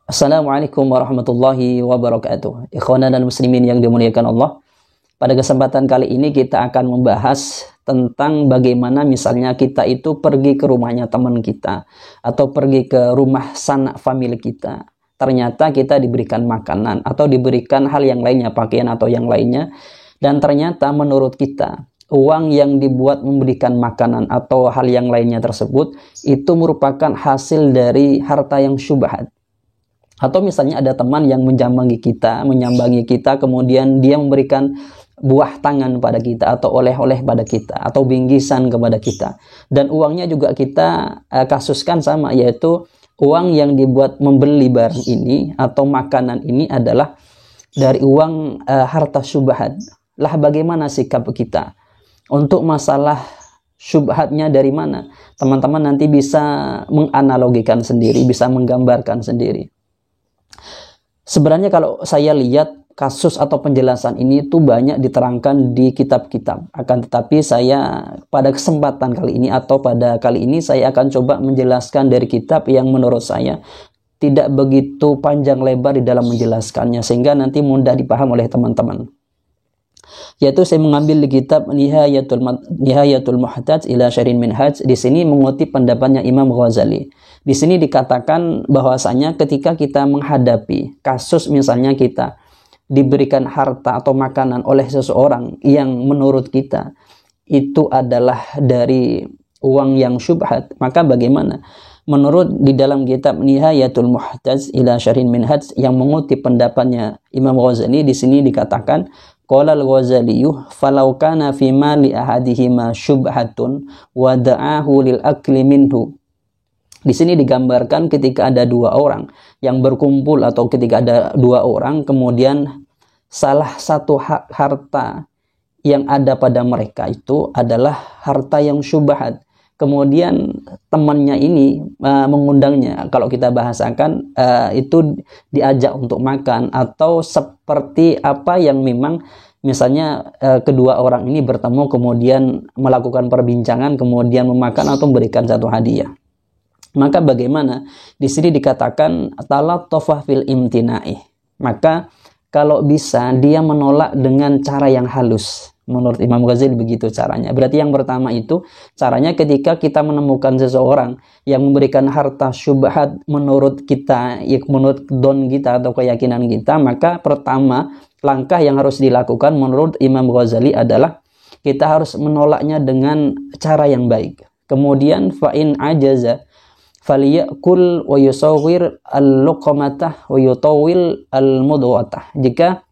Assalamualaikum warahmatullahi wabarakatuh. Ikhwanan dan muslimin yang dimuliakan Allah. Pada kesempatan kali ini kita akan membahas tentang bagaimana misalnya kita itu pergi ke rumahnya teman kita atau pergi ke rumah sanak famili kita. Ternyata kita diberikan makanan atau diberikan hal yang lainnya, pakaian atau yang lainnya, dan ternyata menurut kita uang yang dibuat memberikan makanan atau hal yang lainnya tersebut itu merupakan hasil dari harta yang syubhat. Atau misalnya ada teman yang menyambangi kita, kemudian dia memberikan buah tangan pada kita atau oleh-oleh pada kita atau bingkisan kepada kita. Dan uangnya juga kita kasuskan sama, yaitu uang yang dibuat membeli barang ini atau makanan ini adalah dari uang harta syubhat. Lah bagaimana sikap kita? Untuk masalah syubhatnya dari mana? Teman-teman nanti bisa menganalogikan sendiri, bisa menggambarkan sendiri. Sebenarnya kalau saya lihat kasus atau penjelasan ini tuh banyak diterangkan di kitab-kitab. Akan tetapi saya pada kesempatan kali ini atau pada kali ini saya akan coba menjelaskan dari kitab yang menurut saya tidak begitu panjang lebar di dalam menjelaskannya sehingga nanti mudah dipaham oleh teman-teman. Yaitu saya mengambil di kitab Nihayatul Muhtaj ila Syarhin Minhaj. Di sini mengutip pendapatnya Imam Ghazali. Di sini dikatakan bahwasanya ketika kita menghadapi kasus misalnya kita diberikan harta atau makanan oleh seseorang yang menurut kita itu adalah dari uang yang syubhat, maka bagaimana? Menurut di dalam kitab Nihayatul Muhtaj ila Syarhin Minhaj yang mengutip pendapatnya Imam Ghazali, di sini dikatakan qala al-Ghazali falau kana fi mali ahadihima syubhatun wa da'ahu lil akli minhu. Di sini digambarkan ketika ada dua orang yang berkumpul atau ketika ada dua orang kemudian salah satu harta yang ada pada mereka itu adalah harta yang syubhat. Kemudian temannya ini mengundangnya, kalau kita bahasakan itu diajak untuk makan atau seperti apa yang memang misalnya kedua orang ini bertemu kemudian melakukan perbincangan kemudian memakan atau memberikan satu hadiah. Maka bagaimana? Di sini dikatakan talattufah fil imtina'i. Maka kalau bisa dia menolak dengan cara yang halus. Menurut Imam Ghazali begitu caranya. Berarti yang pertama itu caranya ketika kita menemukan seseorang yang memberikan harta syubhat menurut kita, ya menurut don kita atau keyakinan kita, maka pertama langkah yang harus dilakukan menurut Imam Ghazali adalah kita harus menolaknya dengan cara yang baik. Kemudian fa'in ajaza faliyakul wa yusawwir al-luqmatah wa yutawil al-mudwatah. Jika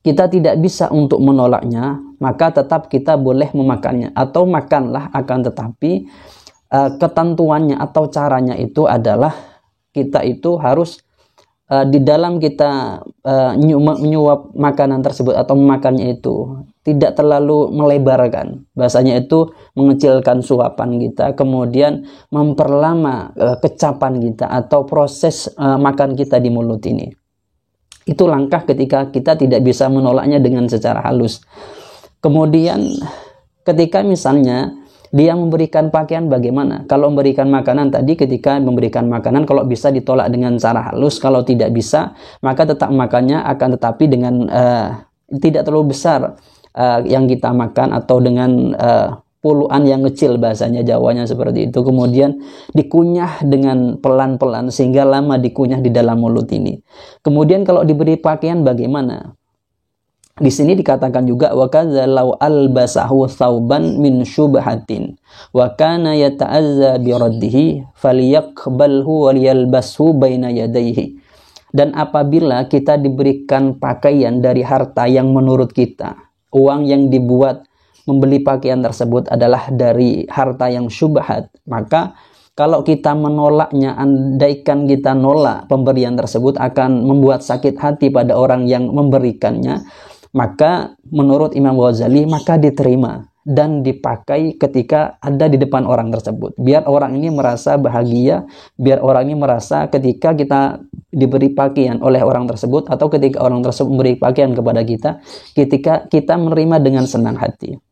kita tidak bisa untuk menolaknya, maka tetap kita boleh memakannya atau makanlah, akan tetapi ketentuannya atau caranya itu adalah kita itu harus di dalam kita menyuap makanan tersebut atau memakannya itu tidak terlalu melebarkan, bahasanya itu mengecilkan suapan kita, kemudian memperlama kecapan kita atau proses makan kita di mulut ini. Itu langkah ketika kita tidak bisa menolaknya dengan secara halus. Kemudian ketika misalnya dia memberikan pakaian, bagaimana? Kalau memberikan makanan tadi, ketika memberikan makanan kalau bisa ditolak dengan cara halus, kalau tidak bisa maka tetap makannya, akan tetapi dengan tidak terlalu besar yang kita makan atau dengan puluhan yang kecil, bahasanya Jawanya seperti itu. Kemudian dikunyah dengan pelan-pelan sehingga lama dikunyah di dalam mulut ini. Kemudian kalau diberi pakaian bagaimana? Di sini dikatakan juga wa kadza law albasahu thawban min syubhatin wa kana yata'azza bi raddihi falyaqbalhu wa liyalbashu baina yadayhi. Dan apabila kita diberikan pakaian dari harta yang menurut kita, uang yang dibuat membeli pakaian tersebut adalah dari harta yang syubhat, maka kalau kita menolaknya, andaikan kita nolak pemberian tersebut akan membuat sakit hati pada orang yang memberikannya, maka menurut Imam Ghazali maka diterima dan dipakai ketika ada di depan orang tersebut, biar orang ini merasa bahagia, biar orang ini merasa ketika kita diberi pakaian oleh orang tersebut atau ketika orang tersebut memberi pakaian kepada kita, ketika kita menerima dengan senang hati.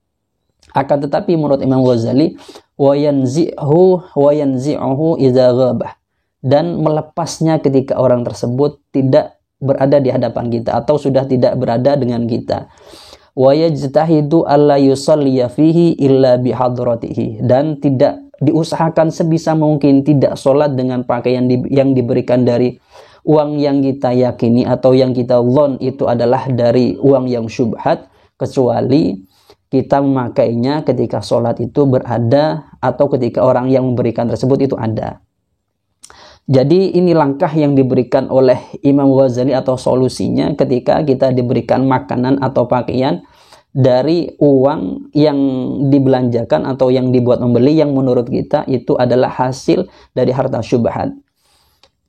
Akan tetapi menurut Imam Ghazali wa yanzi'uhu idza ghabah. dan melepasnya ketika orang tersebut tidak berada di hadapan kita atau sudah tidak berada dengan kita. Wa yajtahidu alla yusalliya fihi illa bihadratihi, dan tidak diusahakan sebisa mungkin tidak sholat dengan pakaian yang diberikan dari uang yang kita yakini atau yang kita dhon itu adalah dari uang yang syubhat, kecuali kita memakainya ketika sholat itu berada atau ketika orang yang memberikan tersebut itu ada. Jadi ini langkah yang diberikan oleh Imam Ghazali atau solusinya ketika kita diberikan makanan atau pakaian dari uang yang dibelanjakan atau yang dibuat membeli yang menurut kita itu adalah hasil dari harta syubhat.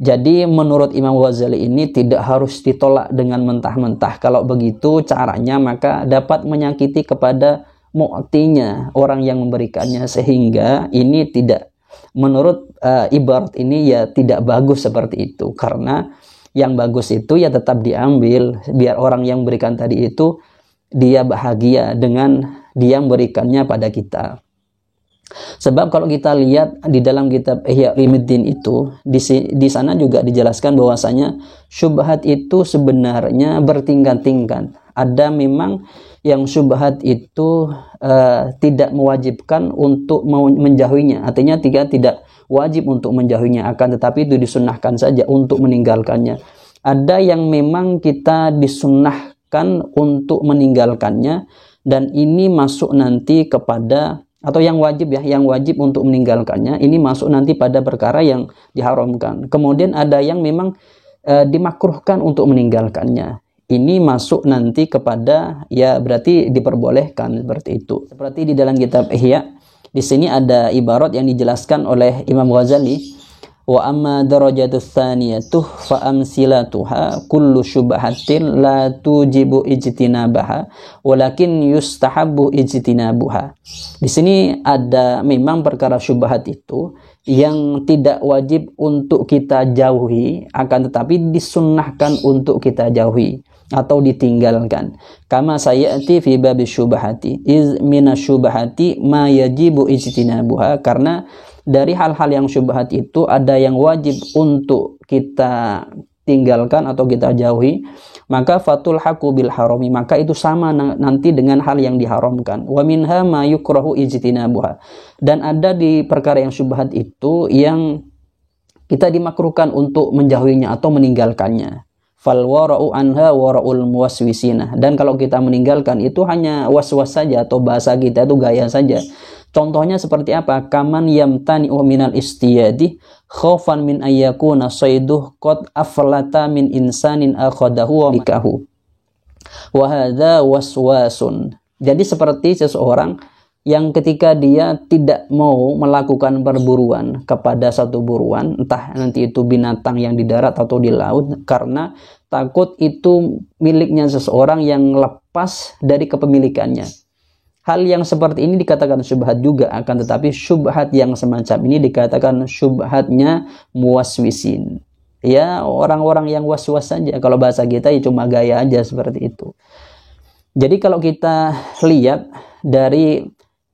Jadi menurut Imam Ghazali ini tidak harus ditolak dengan mentah-mentah. Kalau begitu caranya maka dapat menyakiti kepada mu'tinya, orang yang memberikannya, sehingga ini tidak, menurut ibarat ini ya tidak bagus seperti itu. Karena yang bagus itu ya tetap diambil, biar orang yang memberikan tadi itu dia bahagia dengan dia memberikannya pada kita. Sebab kalau kita lihat di dalam kitab Ihya Ulumuddin itu, di sana juga dijelaskan bahwasanya syubhat itu sebenarnya bertingkat-tingkat. Ada memang yang syubhat itu tidak mewajibkan untuk menjauhinya, artinya tidak wajib untuk menjauhinya, akan tetapi itu disunnahkan saja untuk meninggalkannya. Ada yang memang kita disunnahkan untuk meninggalkannya, dan ini masuk nanti kepada, atau yang wajib ya, yang wajib untuk meninggalkannya, ini masuk nanti pada perkara yang diharamkan. Kemudian ada yang memang dimakruhkan untuk meninggalkannya. Ini masuk nanti kepada, ya berarti diperbolehkan seperti itu. Seperti di dalam kitab Ihya, di sini ada ibarat yang dijelaskan oleh Imam Ghazali, wa amma darajatus tsaniyatuh fa amsilatuha kullu syubhatin la tujibu ijtinabaha walakin yustahabbu ijtinabuha. Di sini ada memang perkara syubhat itu yang tidak wajib untuk kita jauhi, akan tetapi disunnahkan untuk kita jauhi atau ditinggalkan. Kama sayati fi babi syubhati iz minasyubhati ma yajibu ijtinabuha, karena dari hal-hal yang syubhat itu ada yang wajib untuk kita tinggalkan atau kita jauhi. Maka fatul haqu bil harami, maka itu sama nanti dengan hal yang diharamkan. Wa minha ma yukrahu ijtinabuha, dan ada di perkara yang syubhat itu yang kita dimakruhkan untuk menjauhinya atau meninggalkannya. Fal wara'u anha wara'ul muwaswisina, dan kalau kita meninggalkan itu hanya was-was saja atau bahasa kita itu gaya saja. Contohnya seperti apa? Kaman yamtani'u minal istiyadi khaufan min ayyakuna sayduh qad aflata min insanin akhadahu wa mikahu. Wa hadza waswasun. Jadi seperti seseorang yang ketika dia tidak mau melakukan perburuan kepada satu buruan, entah nanti itu binatang yang di darat atau di laut, karena takut itu miliknya seseorang yang lepas dari kepemilikannya. Hal yang seperti ini dikatakan syubhat juga, akan tetapi syubhat yang semacam ini dikatakan syubhatnya muwaswisin. Ya, orang-orang yang was-was saja. Kalau bahasa kita ya cuma gaya aja seperti itu. Jadi kalau kita lihat dari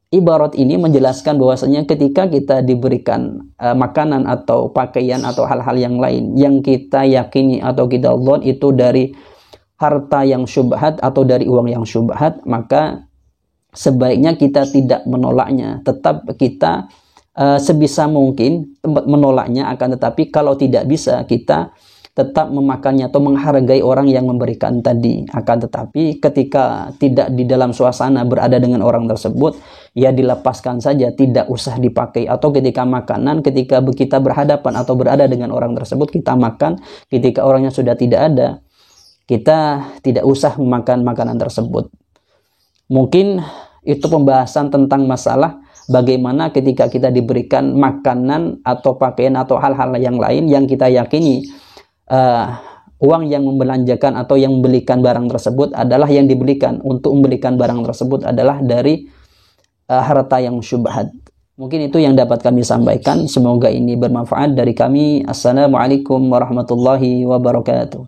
ibarat ini menjelaskan bahwasanya ketika kita diberikan makanan atau pakaian atau hal-hal yang lain yang kita yakini atau kita dhon itu dari harta yang syubhat atau dari uang yang syubhat, maka sebaiknya kita tidak menolaknya, tetap kita sebisa mungkin menolaknya, akan tetapi kalau tidak bisa kita tetap memakannya atau menghargai orang yang memberikan tadi. Akan tetapi ketika tidak di dalam suasana berada dengan orang tersebut, ya dilepaskan saja, tidak usah dipakai. Atau ketika makanan, ketika kita berhadapan atau berada dengan orang tersebut, kita makan, ketika orangnya sudah tidak ada, kita tidak usah memakan makanan tersebut. Mungkin itu pembahasan tentang masalah bagaimana ketika kita diberikan makanan atau pakaian atau hal-hal yang lain yang kita yakini uang yang membelanjakan atau yang membelikan barang tersebut adalah yang dibelikan untuk membelikan barang tersebut adalah dari harta yang syubhat. Mungkin itu yang dapat kami sampaikan. Semoga ini bermanfaat dari kami. Assalamualaikum warahmatullahi wabarakatuh.